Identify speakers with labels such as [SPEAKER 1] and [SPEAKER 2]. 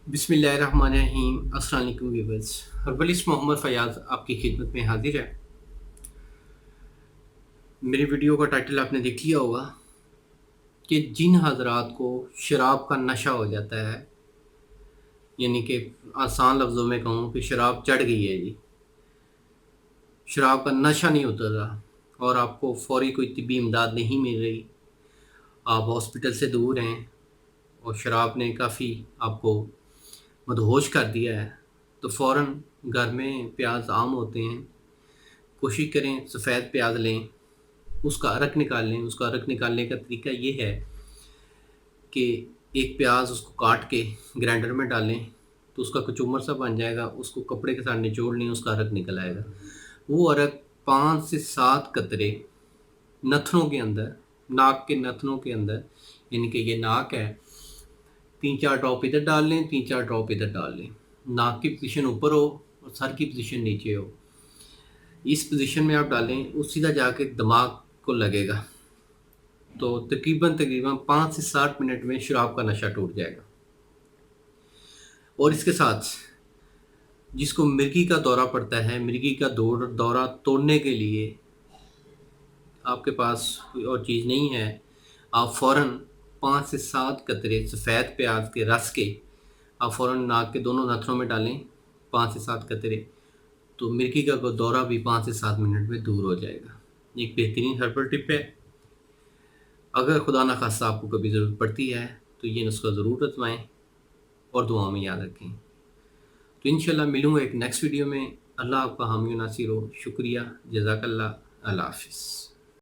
[SPEAKER 1] बिस्मिल्लाहिर्रहमानिर्रहीम। अस्सलाम वालेकुम व्यूअर्स। हर्बलिस्ट मोहम्मद फ़याज़ आपकी खिदमत में हाजिर है। मेरी वीडियो का टाइटल आपने देख लिया होगा कि जिन हज़रात को शराब का नशा हो जाता है, यानी कि आसान लफ्ज़ों में कहूँ कि शराब चढ़ गई है जी, शराब का नशा नहीं उतर रहा और आपको फ़ौरी कोई तिब्बी इमदाद नहीं मिल रही, आप हॉस्पिटल से दूर हैं और शराब ने काफ़ी आपको मदहोश कर दिया है, तो फ़ौरन घर में प्याज आम होते हैं, कोशिश करें सफ़ेद प्याज लें, उसका अरक निकाल लें। उसका अरक निकालने का तरीका ये है कि एक प्याज उसको काट के ग्राइंडर में डालें तो उसका कचूमर सा बन जाएगा, उसको कपड़े के साथ निचोड़ लें, उसका अरक निकल आएगा। वो अरक 5 से 7 कतरे नथनों के अंदर, नाक के नथनों के अंदर, यानी कि ये नाक है, 3-4 ड्रॉप इधर डाल लें, 3-4 ड्रॉप इधर डाल लें। नाक की पोजीशन ऊपर हो और सर की पोजीशन नीचे हो। इस पोजीशन में आप डालें, वो सीधा जाके दिमाग को लगेगा, तो तकरीबन 5 से 7 मिनट में शराब का नशा टूट जाएगा। और इसके साथ जिसको मिर्गी का दौरा पड़ता है, मिर्गी का दौरा तोड़ने के लिए आपके पास कोई और चीज़ नहीं है, आप फ़ौरन 5 से 7 कतरे सफ़ेद प्याज के रस के आप फ़ौरन नाक के दोनों नथनों में डालें, 5 से 7 कतरे, तो मिर्गी का दौरा भी 5 से 7 मिनट में दूर हो जाएगा। एक बेहतरीन हर्बल टिप है। अगर खुदा न खास्ता आपको कभी ज़रूरत पड़ती है तो ये नुस्खा ज़रूर आज़माएँ और दुआ में याद रखें। तो इंशाल्लाह मिलूँगा एक नेक्स्ट वीडियो में। अल्लाह आपका हामी नासिर हो। शुक्रिया, जज़ाकल्लाह, अल्लाह हाफ़िज़।